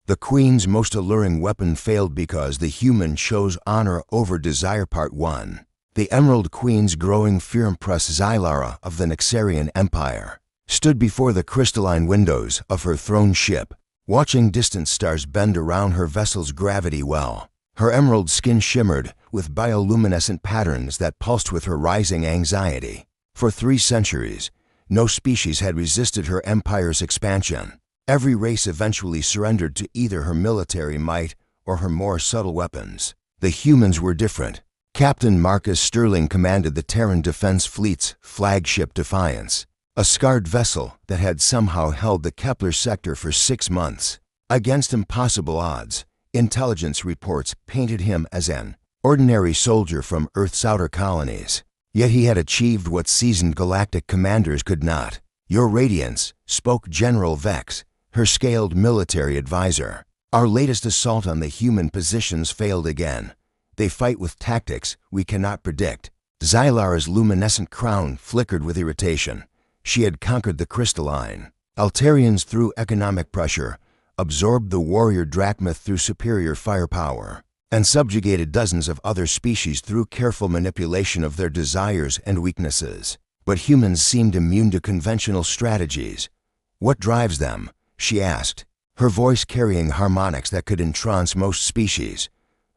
The Queen's most alluring weapon failed because the human chose honor over desire. Part 1. The Emerald Queen's growing fear. Empress Xylara of the Nixarian Empire stood before the crystalline windows of her throne ship, watching distant stars bend around her vessel's gravity well. Her emerald skin shimmered with bioluminescent patterns that pulsed with her rising anxiety. For 3 centuries, no species had resisted her empire's expansion. Every race eventually surrendered to either her military might or her more subtle weapons. The humans were different. Captain Marcus Sterling commanded the Terran Defense Fleet's flagship Defiance, a scarred vessel that had somehow held the Kepler sector for 6 months. Against impossible odds, intelligence reports painted him as an ordinary soldier from Earth's outer colonies. Yet he had achieved what seasoned galactic commanders could not. "Your Radiance," spoke General Vex, her scaled military advisor. "Our latest assault on the human positions failed again. They fight with tactics we cannot predict." Xylara's luminescent crown flickered with irritation. She had conquered the crystalline Altarians through economic pressure, absorbed the warrior Drachma through superior firepower, and subjugated dozens of other species through careful manipulation of their desires and weaknesses. But humans seemed immune to conventional strategies. "What drives them?" she asked, her voice carrying harmonics that could entrance most species.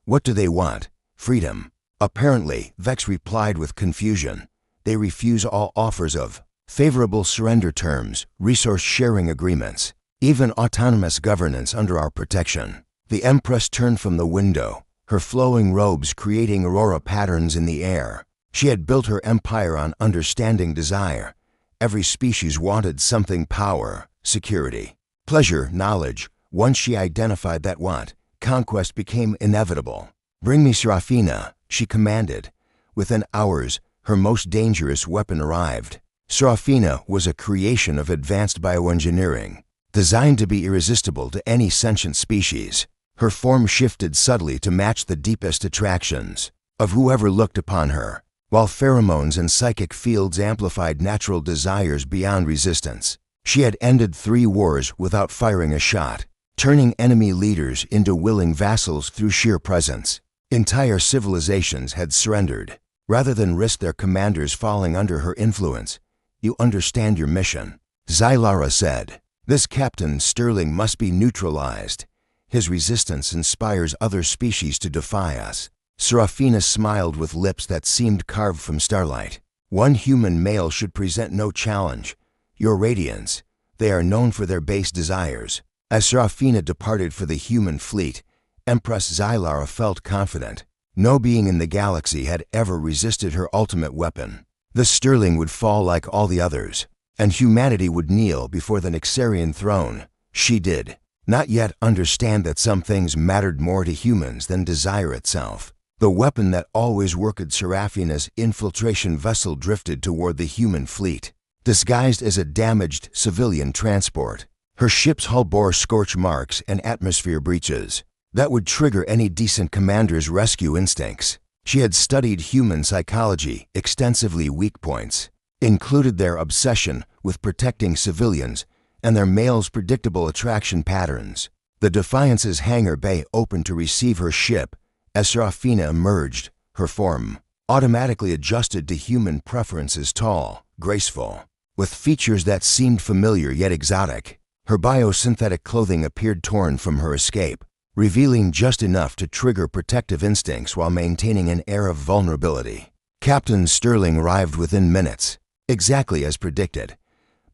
"What do they want?" "Freedom." Apparently, Vex replied with confusion. "They refuse all offers of favorable surrender terms, resource-sharing agreements, even autonomous governance under our protection." The Empress turned from the window, her flowing robes creating aurora patterns in the air. She had built her empire on understanding desire. Every species wanted something: power, security, pleasure, knowledge. Once she identified that want, conquest became inevitable. "Bring me Serafina," she commanded. Within hours, her most dangerous weapon arrived. Serafina was a creation of advanced bioengineering, designed to be irresistible to any sentient species. Her form shifted subtly to match the deepest attractions of whoever looked upon her, while pheromones and psychic fields amplified natural desires beyond resistance. She had ended 3 wars without firing a shot, turning enemy leaders into willing vassals through sheer presence. Entire civilizations had surrendered, rather than risk their commanders falling under her influence. "You understand your mission," Xylara said. "This Captain Sterling must be neutralized. His resistance inspires other species to defy us." Serafina smiled with lips that seemed carved from starlight. "One human male should present no challenge. Your Radiance, they are known for their base desires." As Serafina departed for the human fleet, Empress Xylara felt confident. No being in the galaxy had ever resisted her ultimate weapon. The Sterling would fall like all the others, and humanity would kneel before the Nixarian throne. She did not yet understand that some things mattered more to humans than desire itself. The weapon that always worked. Serafina's infiltration vessel drifted toward the human fleet, disguised as a damaged civilian transport. Her ship's hull bore scorch marks and atmosphere breaches that would trigger any decent commander's rescue instincts. She had studied human psychology extensively. Weak points included their obsession with protecting civilians and their males' predictable attraction patterns. The Defiance's hangar bay opened to receive her ship. As Serafina emerged, her form automatically adjusted to human preferences: tall, graceful, with features that seemed familiar yet exotic. Her biosynthetic clothing appeared torn from her escape, revealing just enough to trigger protective instincts while maintaining an air of vulnerability. Captain Sterling arrived within minutes, exactly as predicted.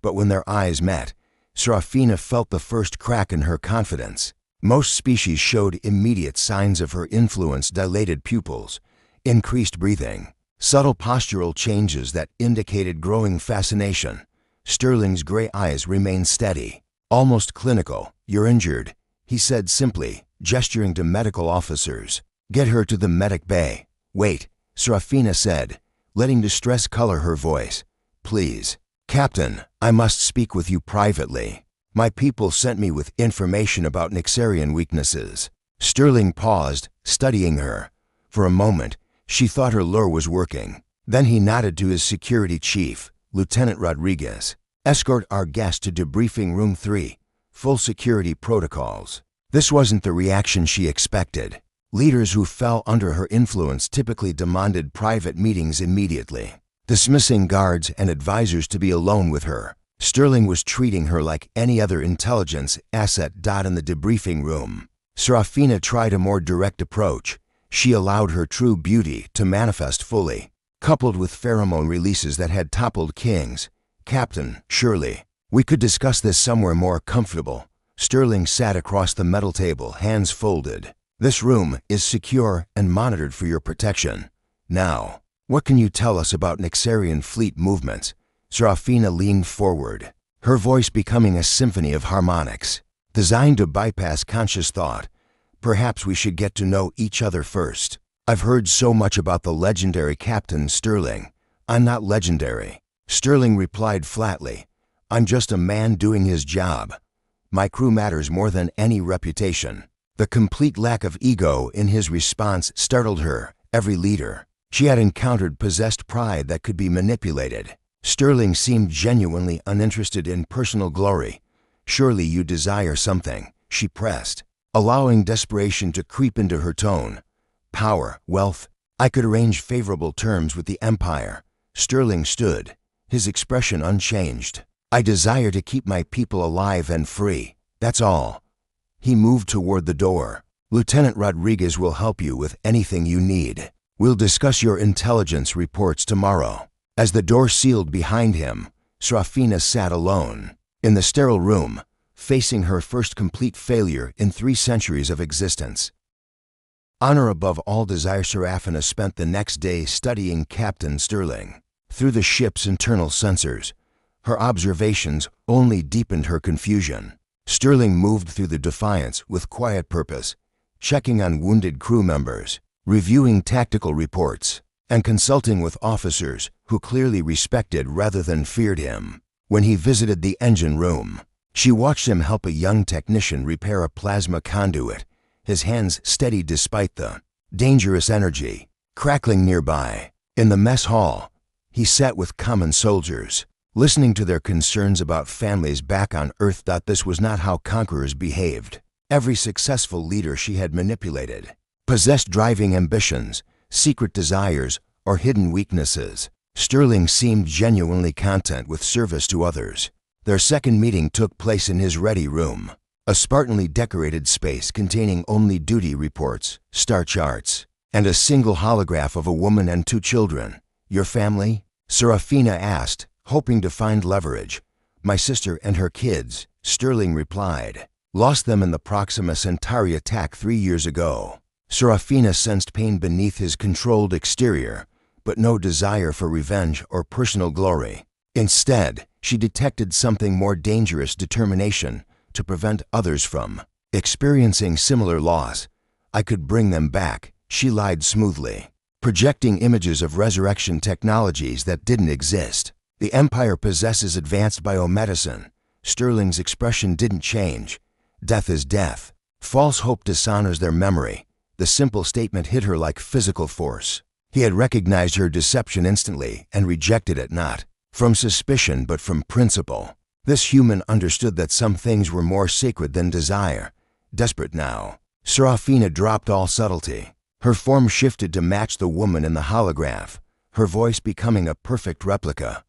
But when their eyes met, Serafina felt the first crack in her confidence. Most species showed immediate signs of her influence: dilated pupils, increased breathing, subtle postural changes that indicated growing fascination. Sterling's gray eyes remained steady, almost clinical. "You're injured," he said simply, gesturing to medical officers. "Get her to the medic bay." "Wait," Serafina said, letting distress color her voice. "Please, Captain, I must speak with you privately. My people sent me with information about Nixarian weaknesses." Sterling paused, studying her. For a moment, she thought her lure was working. Then he nodded to his security chief, Lieutenant Rodriguez. "Escort our guest to debriefing room 3. Full security protocols." This wasn't the reaction she expected. Leaders who fell under her influence typically demanded private meetings immediately, dismissing guards and advisors to be alone with her. Sterling was treating her like any other intelligence asset. In the debriefing room, Serafina tried a more direct approach. She allowed her true beauty to manifest fully, coupled with pheromone releases that had toppled kings. Captain, surely we could discuss this somewhere more comfortable. Sterling sat across the metal table, hands folded. This room is secure and monitored for your protection. Now, what can you tell us about Nexarian fleet movements? Serafina leaned forward, her voice becoming a symphony of harmonics, designed to bypass conscious thought. Perhaps we should get to know each other first. I've heard so much about the legendary Captain Sterling. I'm not legendary. Sterling replied flatly. I'm just a man doing his job. My crew matters more than any reputation. The complete lack of ego in his response startled her. Every leader she had encountered possessed pride that could be manipulated. Sterling seemed genuinely uninterested in personal glory. Surely you desire something, she pressed, allowing desperation to creep into her tone. Power, wealth. I could arrange favorable terms with the Empire. Sterling stood, his expression unchanged. I desire to keep my people alive and free. That's all. He moved toward the door. Lieutenant Rodriguez will help you with anything you need. We'll discuss your intelligence reports tomorrow. As the door sealed behind him, Serafina sat alone, in the sterile room, facing her first complete failure in 3 centuries of existence. Honor above all desire. Serafina spent the next day studying Captain Sterling. Through the ship's internal sensors, her observations only deepened her confusion. Sterling moved through the Defiance with quiet purpose, checking on wounded crew members, reviewing tactical reports, and consulting with officers who clearly respected rather than feared him. When he visited the engine room, she watched him help a young technician repair a plasma conduit, his hands steady despite the dangerous energy crackling nearby. In the mess hall, he sat with common soldiers, listening to their concerns about families back on Earth. This was not how conquerors behaved. Every successful leader she had manipulated possessed driving ambitions, secret desires, or hidden weaknesses. Sterling seemed genuinely content with service to others. Their second meeting took place in his ready room, a spartanly decorated space containing only duty reports, star charts, and a single holograph of a woman and 2 children. Your family? Serafina asked, hoping to find leverage. My sister and her kids, Sterling replied. Lost them in the Proxima Centauri attack 3 years ago. Serafina sensed pain beneath his controlled exterior, but no desire for revenge or personal glory. Instead, she detected something more dangerous: determination to prevent others from experiencing similar loss. I could bring them back, she lied smoothly, projecting images of resurrection technologies that didn't exist. The Empire possesses advanced biomedicine. Sterling's expression didn't change. Death is death. False hope dishonors their memory. The simple statement hit her like physical force. He had recognized her deception instantly and rejected it not from suspicion but from principle. This human understood that some things were more sacred than desire. Desperate now, Serafina dropped all subtlety. Her form shifted to match the woman in the holograph, her voice becoming a perfect replica.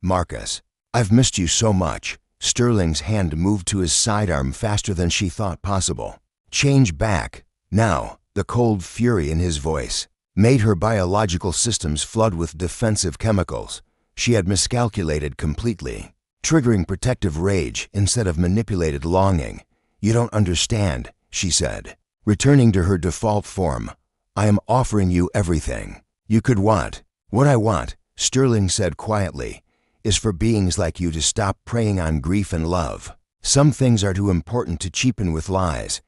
Marcus, I've missed you so much. Sterling's hand moved to his sidearm faster than she thought possible. Change back. Now, the cold fury in his voice made her biological systems flood with defensive chemicals. She had miscalculated completely, triggering protective rage instead of manipulated longing. You don't understand, she said, returning to her default form. I am offering you everything you could want. What I want, Sterling said quietly, is for beings like you to stop preying on grief and love. Some things are too important to cheapen with lies.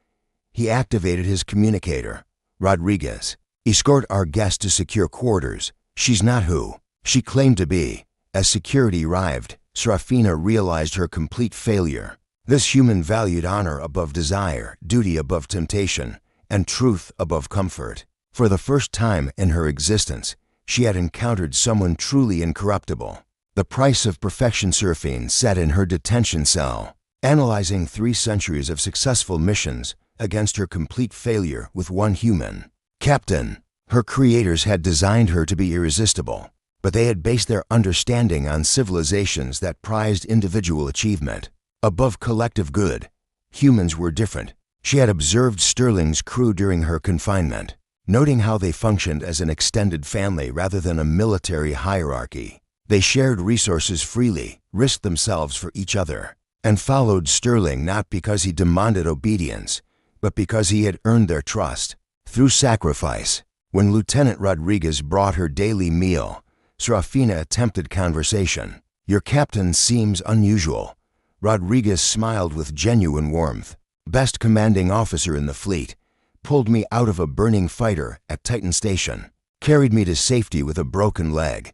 He activated his communicator. Rodriguez, escort our guest to secure quarters. She's not who she claimed to be. As security arrived, Serafina realized her complete failure. This human valued honor above desire, duty above temptation, and truth above comfort. For the first time in her existence, she had encountered someone truly incorruptible. The price of perfection. Serafina sat in her detention cell, analyzing 3 centuries of successful missions against her complete failure with one human. Captain. Her creators had designed her to be irresistible, but they had based their understanding on civilizations that prized individual achievement above collective good. Humans were different. She had observed Sterling's crew during her confinement, noting how they functioned as an extended family rather than a military hierarchy. They shared resources freely, risked themselves for each other, and followed Sterling not because he demanded obedience, but because he had earned their trust through sacrifice. When Lieutenant Rodriguez brought her daily meal, Serafina attempted conversation. "Your captain seems unusual." Rodriguez smiled with genuine warmth. "Best commanding officer in the fleet. Pulled me out of a burning fighter at Titan Station. Carried me to safety with a broken leg.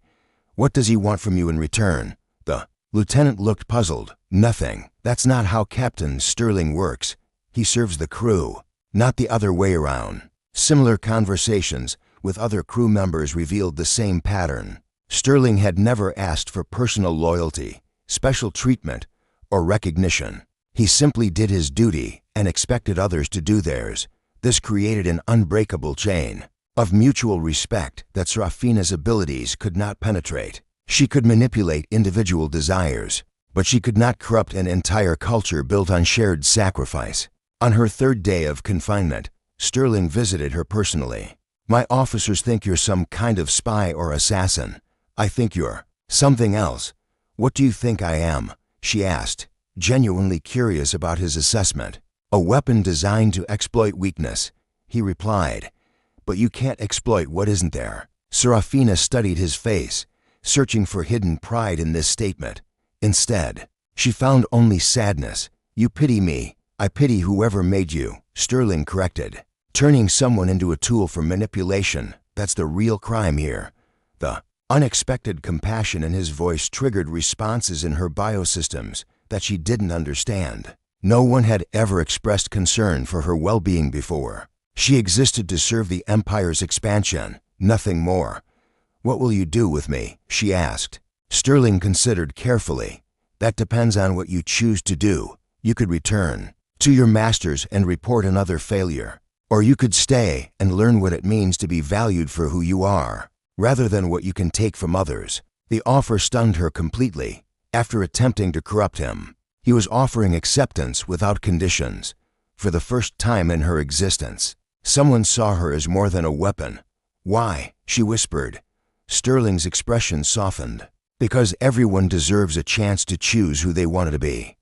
What does he want from you in return?" The lieutenant looked puzzled. "Nothing. That's not how Captain Sterling works. He serves the crew, not the other way around." Similar conversations with other crew members revealed the same pattern. Sterling had never asked for personal loyalty, special treatment, or recognition. He simply did his duty and expected others to do theirs. This created an unbreakable chain of mutual respect that Serafina's abilities could not penetrate. She could manipulate individual desires, but she could not corrupt an entire culture built on shared sacrifice. On her third day of confinement, Sterling visited her personally. "My officers think you're some kind of spy or assassin. I think you're something else. What do you think I am?" she asked, genuinely curious about his assessment. "A weapon designed to exploit weakness," he replied. "But you can't exploit what isn't there." Serafina studied his face, searching for hidden pride in this statement. Instead, she found only sadness. "You pity me. I pity whoever made you," Sterling corrected. "Turning someone into a tool for manipulation, that's the real crime here." The unexpected compassion in his voice triggered responses in her biosystems that she didn't understand. No one had ever expressed concern for her well-being before. She existed to serve the Empire's expansion, nothing more. "What will you do with me?" she asked. Sterling considered carefully. "That depends on what you choose to do. You could return to your masters and report another failure. Or you could stay and learn what it means to be valued for who you are, rather than what you can take from others." The offer stunned her completely. After attempting to corrupt him, he was offering acceptance without conditions. For the first time in her existence, someone saw her as more than a weapon. "Why?" she whispered. Sterling's expression softened. "Because everyone deserves a chance to choose who they wanted to be."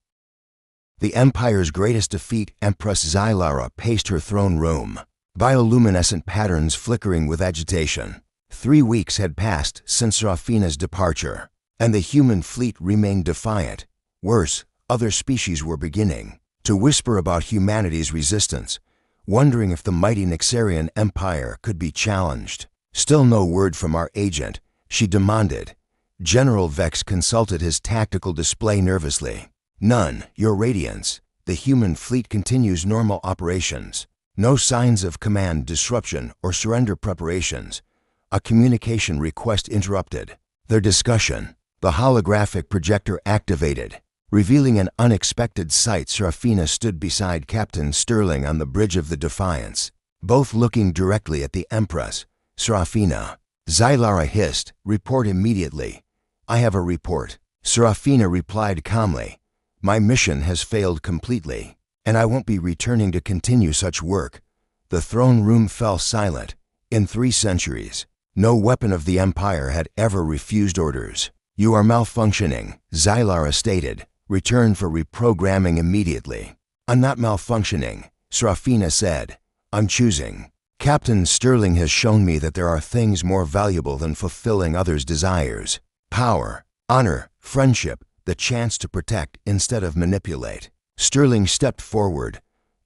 The Empire's greatest defeat, Empress Xylara, paced her throne room, bioluminescent patterns flickering with agitation. 3 weeks had passed since Serafina's departure, and the human fleet remained defiant. Worse, other species were beginning to whisper about humanity's resistance, wondering if the mighty Nexarian Empire could be challenged. "Still no word from our agent," she demanded. General Vex consulted his tactical display nervously. "None, Your Radiance. The human fleet continues normal operations. No signs of command disruption or surrender preparations." A communication request interrupted their discussion. The holographic projector activated, revealing an unexpected sight. Serafina stood beside Captain Sterling on the bridge of the Defiance, both looking directly at the Empress. "Serafina." Xylara hissed, "Report immediately." "I have a report." Serafina replied calmly. "My mission has failed completely, and I won't be returning to continue such work." The throne room fell silent. In 3 centuries, no weapon of the Empire had ever refused orders. "You are malfunctioning," Xylara stated. "Return for reprogramming immediately." "I'm not malfunctioning," Serafina said. "I'm choosing." Captain Sterling has shown me that there are things more valuable than fulfilling others' desires. Power, honor, friendship, the chance to protect instead of manipulate. Sterling stepped forward.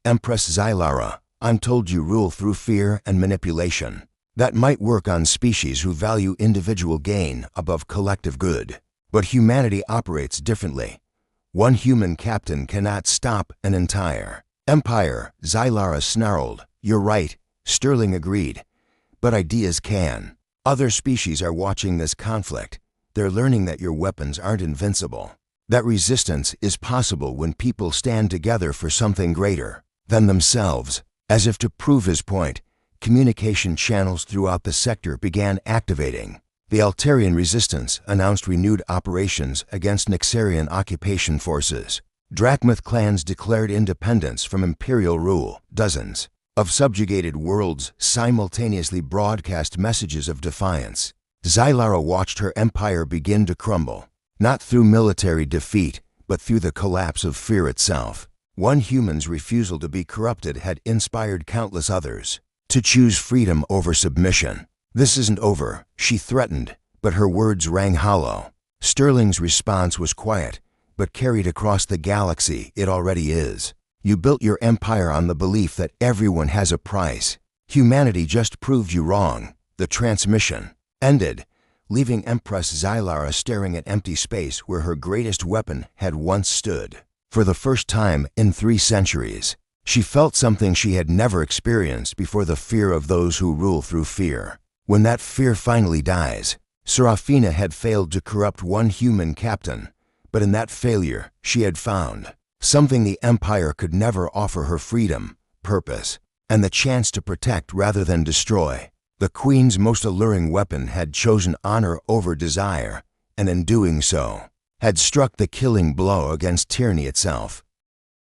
"Empress Xylara, I'm told you rule through fear and manipulation. That might work on species who value individual gain above collective good. But humanity operates differently. One human captain cannot stop an entire empire." Xylara snarled. "You're right," Sterling agreed. "But ideas can. Other species are watching this conflict. They're learning that your weapons aren't invincible. That resistance is possible when people stand together for something greater." than themselves. As if to prove his point, communication channels throughout the sector began activating. The Altarian resistance announced renewed operations against Nexarian occupation forces. Drachmath clans declared independence from imperial rule. Dozens of subjugated worlds simultaneously broadcast messages of defiance. Xylara watched her empire begin to crumble, not through military defeat, but through the collapse of fear itself. One human's refusal to be corrupted had inspired countless others to choose freedom over submission. "This isn't over," she threatened, but her words rang hollow. Sterling's response was quiet, but carried across the galaxy. "It already is. You built your empire on the belief that everyone has a price. Humanity just proved you wrong." The transmission ended, leaving Empress Xylara staring at empty space where her greatest weapon had once stood. For the first time in 3 centuries, she felt something she had never experienced before: the fear of those who rule through fear. When that fear finally dies, Serafina had failed to corrupt one human captain, but in that failure she had found something the Empire could never offer her: freedom, purpose, and the chance to protect rather than destroy. The Queen's most alluring weapon had chosen honor over desire, and in doing so, had struck the killing blow against tyranny itself.